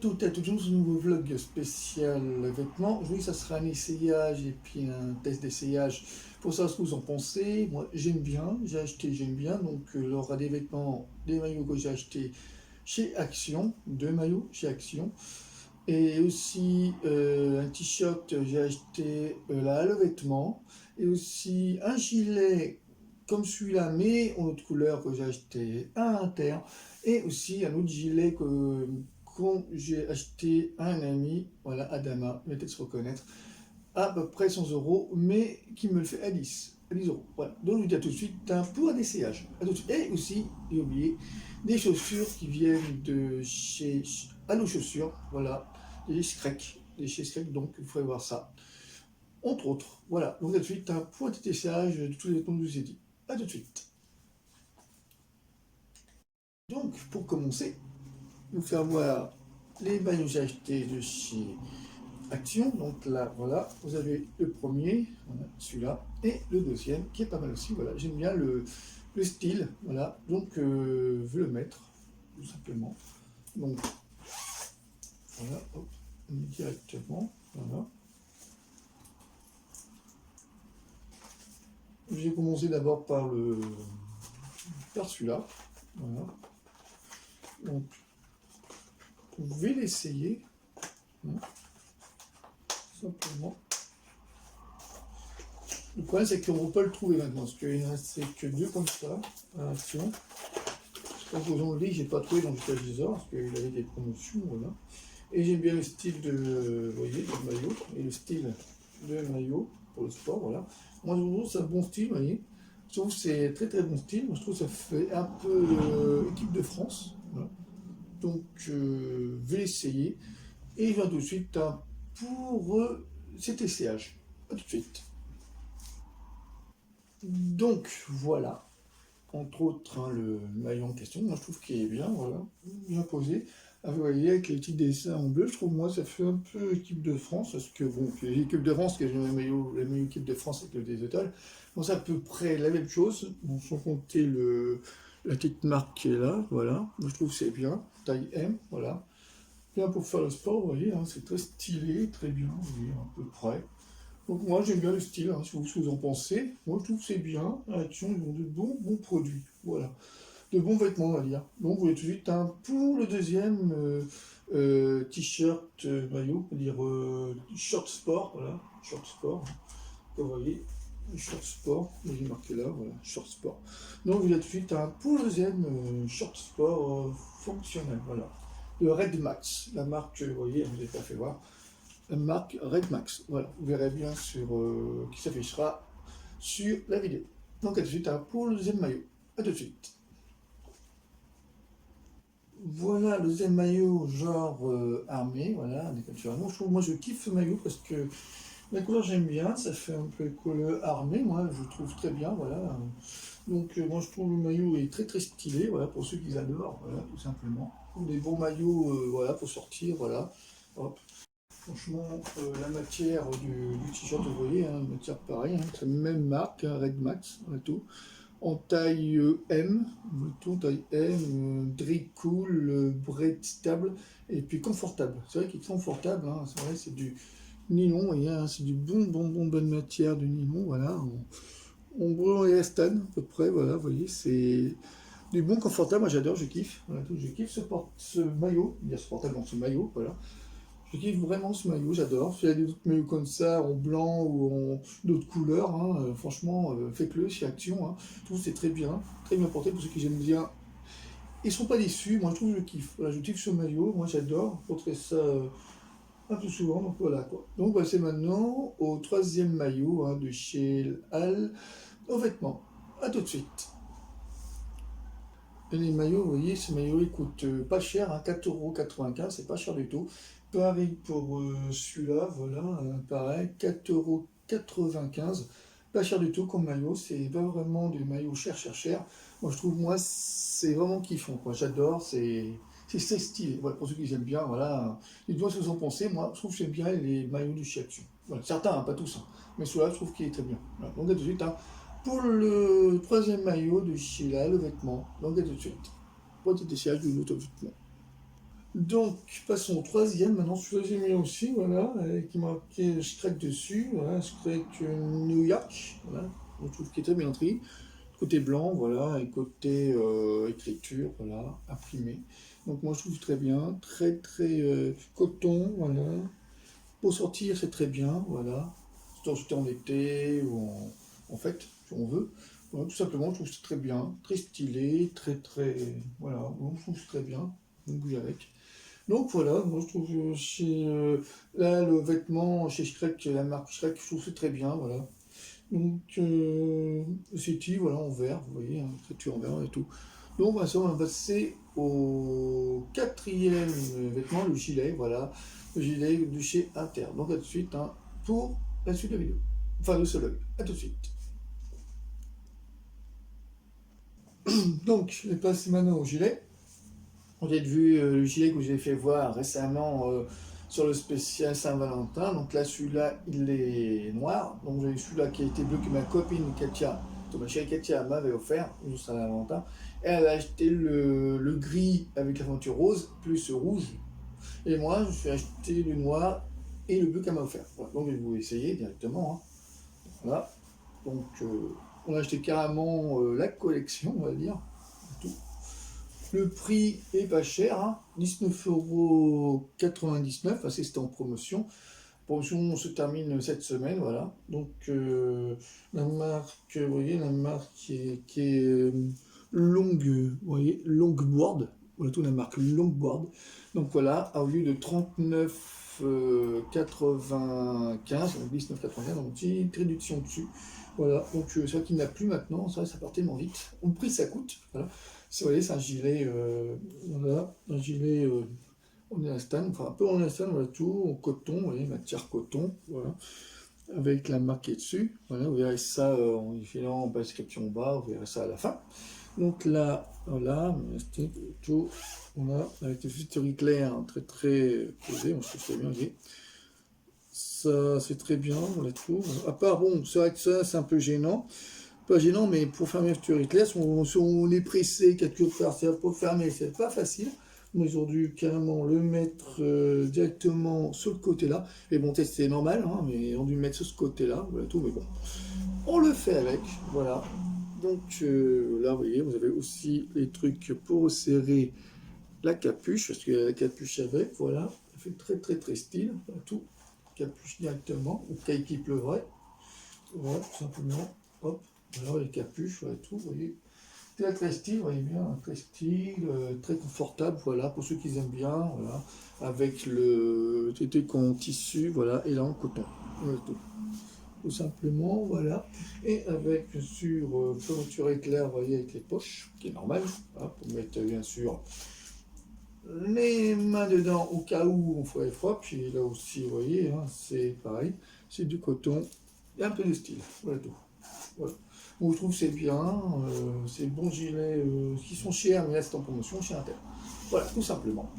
toutes et à tous dans ce nouveau vlog spécial vêtements. Aujourd'hui, ça sera un essayage et puis un test d'essayage pour savoir ce que vous en pensez. Moi, j'aime bien, j'ai acheté, j'aime bien. Donc, il y aura des vêtements, des maillots que j'ai achetés chez Action, deux maillots chez Action. Et aussi un t-shirt, j'ai acheté là, le vêtement. Et aussi un gilet comme celui-là, mais en autre couleur que j'ai acheté à Inter. Et aussi un autre gilet que j'ai acheté à un ami, voilà, Adama, il va peut-être se reconnaître, à peu près 100 euros, mais qui me le fait à 10 euros. Voilà. Donc je vous dis à tout de suite pour un essayage. À tout de suite. Et aussi, j'ai oublié, des chaussures qui viennent de chez Allo Chaussures, voilà, des chez Screc, donc il faudrait voir ça. Entre autres, voilà. Donc à tout de suite pour un petit essayage de tous les vêtements que je vous ai dit. À tout de suite. Donc, pour commencer, vous faire voir les maillots que j'ai achetés de chez Action. Donc là, voilà, vous avez le premier, voilà, celui-là, et le deuxième, qui est pas mal aussi. Voilà, j'aime bien le style, voilà. Donc, je vais le mettre, tout simplement. Donc, voilà, hop, directement, voilà. J'ai commencé d'abord par celui-là, voilà. Donc, vous pouvez l'essayer, hein, simplement. Le problème, c'est qu'on ne peut pas le trouver maintenant, parce qu'il ne reste que deux comme ça, à Action. Donc, aux onglets, j'ai pas trouvé dans le Casar, parce qu'il avait des promotions, voilà. Et j'aime bien le style de, vous voyez, de maillot, et le style de maillot pour le sport, voilà. Moi, je trouve que c'est un bon style, vous voyez. Je trouve que c'est très très bon style. Moi, je trouve que ça fait un peu équipe de France, voilà. Donc, je vais l'essayer. Et je viens tout de suite pour cet essayage. A tout de suite. Donc, voilà. Entre autres, hein, le maillot en question, moi je trouve qu'il est bien, voilà, bien posé. Ah, vous voyez, avec les petits dessins en bleu, je trouve moi ça fait un peu équipe de France, parce que bon, l'équipe de France, qui est le maillot équipe de France avec le des étoiles, bon, c'est à peu près la même chose, bon, sans compter la petite marque qui est là, voilà. Moi je trouve que c'est bien, taille M, voilà. Bien pour faire le sport, vous voyez, hein, c'est très stylé, très bien, vous voyez, à peu près. Donc moi j'aime bien le style, hein, si vous, ce que vous en pensez. Moi je trouve que c'est bien. Action, ils ont de bons produits. Voilà. De bons vêtements, on va dire. Donc vous voyez tout de suite pour le deuxième t-shirt, maillot, on va dire short sport, voilà. Short sport. Vous voyez, short sport, j'ai marqué là, voilà, short sport. Donc vous voyez tout de suite pour le deuxième short sport fonctionnel, voilà. Le Red Max, la marque, vous voyez, je ne vous ai pas fait voir. La marque Red Max. Voilà, vous verrez bien qui s'affichera sur la vidéo. Donc à tout de suite pour le deuxième maillot. À tout de suite. Voilà le deuxième maillot genre armé, voilà, naturellement. Moi je kiffe ce maillot parce que la couleur j'aime bien, ça fait un peu couleur armée, moi je trouve très bien, voilà. Donc moi je trouve le maillot est très très stylé, voilà, pour ceux qui adorent, voilà, tout simplement. Des bons maillots, voilà, pour sortir, voilà. Hop. Franchement, la matière du t-shirt, vous voyez, hein, une matière pareille, hein, c'est la même marque, hein, Red Max, tout. En taille M, tout taille M, très cool, breathable, et puis confortable. C'est vrai qu'il est confortable, hein, c'est vrai, c'est du nylon, vous voyez, hein, c'est du bonne matière du nylon, voilà, en brun et Aston, à peu près, voilà, vous voyez, c'est du bon confortable, moi j'adore, je kiffe, voilà, je kiffe ce maillot, bien ce portable dans ce maillot, voilà. Je kiffe vraiment ce maillot, j'adore. S'il y a d'autres maillots comme ça, en blanc ou en d'autres couleurs, hein, franchement, faites-le chez Action. Hein. Je trouve que c'est très bien porté pour ceux qui aiment bien. Ils ne sont pas déçus, moi je trouve que je kiffe. Voilà, je kiffe ce maillot, moi j'adore. Je porterai ça un peu souvent, donc voilà quoi. Donc on va passer maintenant au troisième maillot hein, de chez Al, aux vêtements. A tout de suite. Et les maillots, vous voyez, ce maillot il coûte pas cher, hein, 4,95 €, c'est pas cher du tout. Pareil pour celui-là, voilà, pareil, 4,95 €, pas cher du tout comme maillot, c'est pas vraiment du maillot cher. Moi je trouve, moi, c'est vraiment kiffant, quoi, j'adore, c'est stylé. Voilà, pour ceux qui aiment bien, voilà, dites-moi ce que vous en pensez, moi je trouve que j'aime bien les maillots du chez Action. Voilà, certains, hein, pas tous, hein, mais celui-là je trouve qu'il est très bien. Voilà, donc à tout de suite, hein, pour le troisième maillot de Sheila, le vêtement, donc à tout de suite. Pour le déchirage du autre vêtement. Donc, passons au troisième. Maintenant, celui-là, j'ai mis aussi, voilà, qui marquait Shrek dessus. Voilà, Shrek New York. Voilà, je trouve qu'il est très bien écrit. Côté blanc, voilà, et côté écriture, voilà, imprimé. Donc, moi, je trouve très bien. Très, très coton, voilà. Pour sortir, c'est très bien, voilà. C'était en été ou en fête, si on veut. Voilà, tout simplement, je trouve que c'est très bien, très stylé, très très. Voilà, bon, je trouve que c'est très bien. Donc, oui, avec. Donc voilà, moi je trouve chez là le vêtement chez Shrek, la marque Shrek, je trouve que c'est très bien, voilà. Donc City, voilà, en vert, vous voyez, hein, écriture en vert et tout. Donc voilà, ça, on va passer au quatrième vêtement, le gilet, voilà, le gilet de chez Inter. Donc à tout de suite, hein, pour la suite de la vidéo. Enfin le seul œil. À tout de suite. Donc je vais passer maintenant au gilet. Vous avez vu le gilet que j'ai fait voir récemment sur le spécial Saint-Valentin. Donc là, celui-là, il est noir. Donc j'ai celui-là qui a été bleu que ma copine Katia, ma chérie Katia, m'avait offert, juste à Saint-Valentin. Et elle a acheté le gris avec la monture rose, plus rouge. Et moi, je suis acheté le noir et le bleu qu'elle m'a offert. Voilà. Donc je vais vous essayer directement, hein. Voilà. Donc on a acheté carrément la collection, on va dire. Tout. Le prix est pas cher, hein, 19,99 €, parce que c'était en promotion. La promotion se termine cette semaine, voilà. Donc la marque, vous voyez, la marque qui est vous voyez, Longboard. Voilà, tout la marque Longboard. Donc voilà, au lieu de 39,95, donc 19,95, donc petite réduction dessus. Voilà, donc ça qui n'a plus maintenant, ça part tellement vite. Au prix ça coûte, voilà. Vous voyez, c'est un gilet, voilà, un gilet en élastane, enfin un peu en élastane, voilà tout, en coton, vous voyez, matière coton, voilà, avec la marque dessus, voilà, vous verrez ça en filant en description en bas, vous verrez ça à la fin. Donc là, voilà, c'était tout, voilà, avec des fusturies claires, très très posées, on se trouve très bien, vous voyez. Ça, c'est très bien, voilà tout. À part, bon, c'est vrai que ça, c'est un peu gênant. Pas gênant, mais pour fermer la future claire, si on est pressé, quelque chose de faire, c'est pour fermer, c'est pas facile. Moi, ils ont dû carrément le mettre directement sur le côté-là. Et bon, c'est normal, hein, mais ils ont dû le mettre sur ce côté-là, voilà tout, mais bon. On le fait avec, voilà. Donc là, vous voyez, vous avez aussi les trucs pour serrer la capuche, parce qu'il y a la capuche avec, voilà. Ça fait très très très style, voilà, tout. Capuche directement, ou caille qui pleuvrait. Voilà, tout simplement. Hop. Alors les capuches, voilà, tout, vous voyez. Très très style, vous voyez bien, très style, très confortable, voilà, pour ceux qui aiment bien, voilà, avec le tété en tissu, voilà, et là en coton, voilà, tout simplement, voilà, et avec bien sûr fermeture éclair, vous voyez, avec les poches, qui est normal, voilà, pour mettre bien sûr les mains dedans au cas où on ferait froid, puis là aussi, vous voyez, hein, c'est pareil, c'est du coton, et un peu de style, voilà tout. Voilà. Bon, je trouve que c'est bien, c'est bons gilets qui sont chers, mais là c'est en promotion chez Inter. Voilà, tout simplement.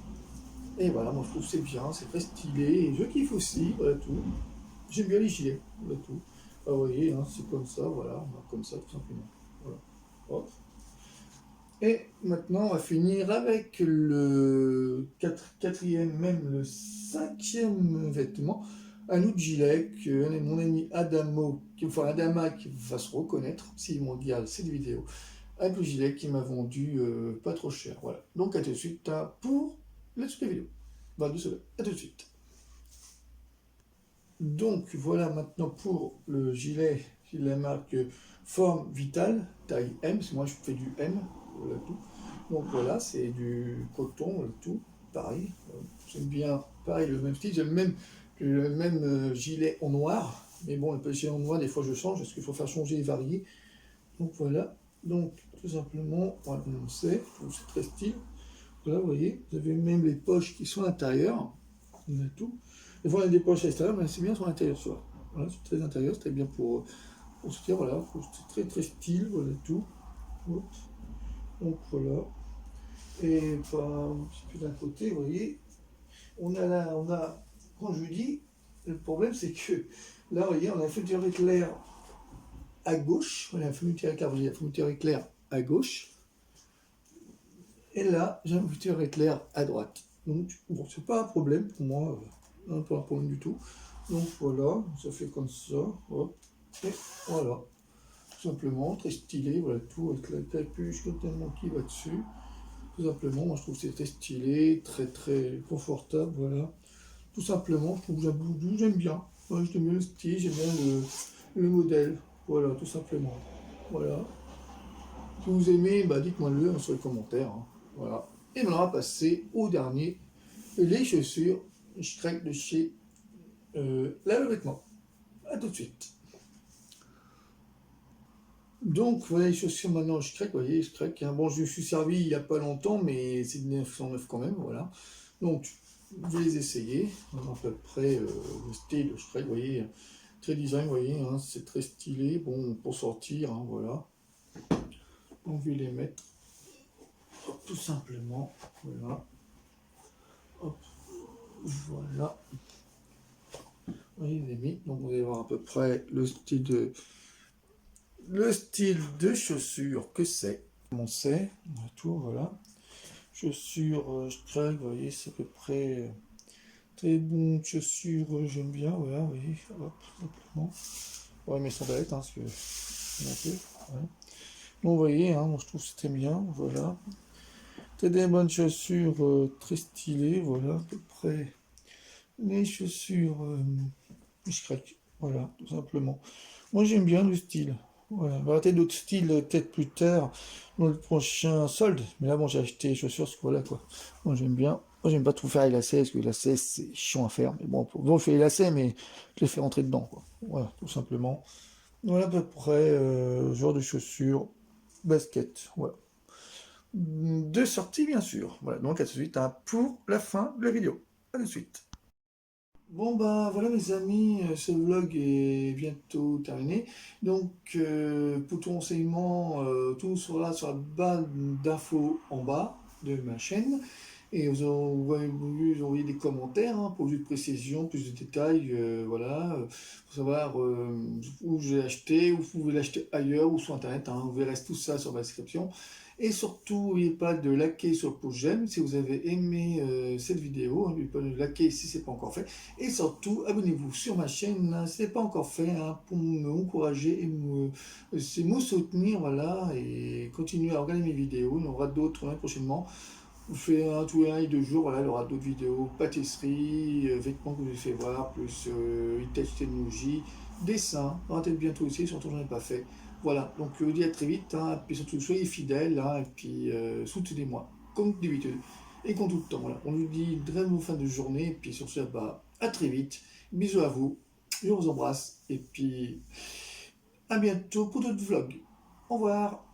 Et voilà, moi je trouve que c'est bien, c'est très stylé, et je kiffe aussi, voilà tout. J'aime bien les gilets, voilà tout. Ah, vous voyez, hein, c'est comme ça, voilà, comme ça tout simplement. Voilà. Hop. Et maintenant, on va finir avec le quatrième, même le cinquième vêtement. Un autre gilet que mon ami Adama, qui va se reconnaître s'il me regarde cette vidéo, avec le gilet qui m'a vendu pas trop cher. Voilà. Donc à tout de suite pour la suite de la vidéo. Bah, de cela. À tout de suite. Donc voilà maintenant pour le gilet, la marque Forme Vital, taille M, c'est moi je fais du M, voilà tout. Donc voilà, c'est du coton, tout, pareil. J'aime bien, pareil, le même style, j'aime même le même gilet en noir, mais bon, le gilet en noir, des fois je change, parce qu'il faut faire changer et varier. Donc voilà, donc tout simplement, voilà, on sait, c'est très style. Voilà, vous voyez, vous avez même les poches qui sont à l'intérieur, on a tout. Des fois, on a des poches à l'extérieur, mais c'est bien sur l'intérieur, soit. Voilà, c'est très intérieur, c'est très bien pour se dire, voilà, c'est très très style, voilà tout. Hop. Donc voilà. Et un petit peu d'un côté, vous voyez, on a là, quand je vous dis, le problème c'est que là, vous voyez, on a la fermeture éclair à gauche, voilà, la fermeture éclair à gauche, et là, j'ai une fermeture éclair à droite. Donc, bon, c'est pas un problème pour moi, pas un problème du tout. Donc voilà, ça fait comme ça, hop, et voilà, tout simplement, très stylé, voilà, tout avec la capuche totalement qui va dessus. Tout simplement, moi je trouve que c'est très stylé, très très confortable, voilà. Tout simplement, je trouve que j'aime bien. Ouais, j'aime bien le style, j'aime bien le modèle. Voilà, tout simplement. Voilà. Si vous aimez, bah, dites-moi-le sur les commentaires, hein. Voilà. Et maintenant, on va passer au dernier. Les chaussures Shrek de chez Lave Vêtements. A tout de suite. Donc, voilà les chaussures maintenant Shrek, vous voyez, Shrek, hein. Bon, je me suis servi il n'y a pas longtemps, mais c'est de 909 quand même, voilà. Donc, je vais les essayer. À peu près le style Shrek, vous voyez, très design, vous voyez, hein, c'est très stylé. Bon, pour sortir, hein, voilà. On va les mettre, hop, tout simplement, voilà. Hop, voilà. Vous voyez, les amis, donc vous allez voir à peu près le style de chaussures que c'est. On sait, tout, voilà. Chaussures Shrek, vous voyez, c'est à peu près très bon chaussures, j'aime bien, voilà, vous voyez, hop, simplement. Ouais, mes sandalettes, hein, parce que un peu, ouais. Donc, vous voyez, hein, moi je trouve que c'était bien, voilà. Très des bonnes chaussures, très stylées, voilà, à peu près les chaussures Shrek, voilà, tout simplement. Moi j'aime bien le style. Voilà, on va arrêter d'autres styles peut-être plus tard dans le prochain solde. Mais là bon j'ai acheté les chaussures, parce que voilà quoi. Moi j'aime bien. Moi j'aime pas tout faire les lacets, parce que les lacets c'est chiant à faire. Mais bon, je fais les lacets, mais je les fais rentrer dedans, quoi. Voilà, tout simplement. Voilà à peu près genre de chaussures, basket, voilà. De sortie bien sûr. Voilà, donc à tout de suite hein, pour la fin de la vidéo. À tout de suite. Bon bah voilà mes amis, ce vlog est bientôt terminé. Donc pour tout renseignement, tout sera sur la barre d'infos en bas de ma chaîne. Et vous envoyer des commentaires hein, pour plus de précision, plus de détails, voilà, pour savoir où j'ai acheté, où vous pouvez l'acheter ailleurs ou sur internet, hein, vous verrez tout ça sur la description. Et surtout, n'oubliez pas de liker sur le pouce j'aime si vous avez aimé cette vidéo, n'oubliez pas de liker si ce n'est pas encore fait. Et surtout, abonnez-vous sur ma chaîne hein, si ce n'est pas encore fait, hein, pour m'encourager et me soutenir, voilà, et continuer à regarder mes vidéos. Il y en aura d'autres hein, prochainement. Je fais un tous les 1 et 2 jours, voilà, il y aura d'autres vidéos, pâtisserie, vêtements que je vous ai fait voir, plus vintage technologie, dessin, on va peut-être bientôt aussi, surtout j'en ai pas fait. Voilà, donc je vous dis à très vite, hein, puis surtout soyez fidèles, hein, et puis soutenez-moi, comme d'habitude, et comme tout le temps, voilà. On vous dit une très bonne fin de journée, et puis sur ce, bah, à très vite, bisous à vous, je vous embrasse, et puis à bientôt pour d'autres vlogs. Au revoir.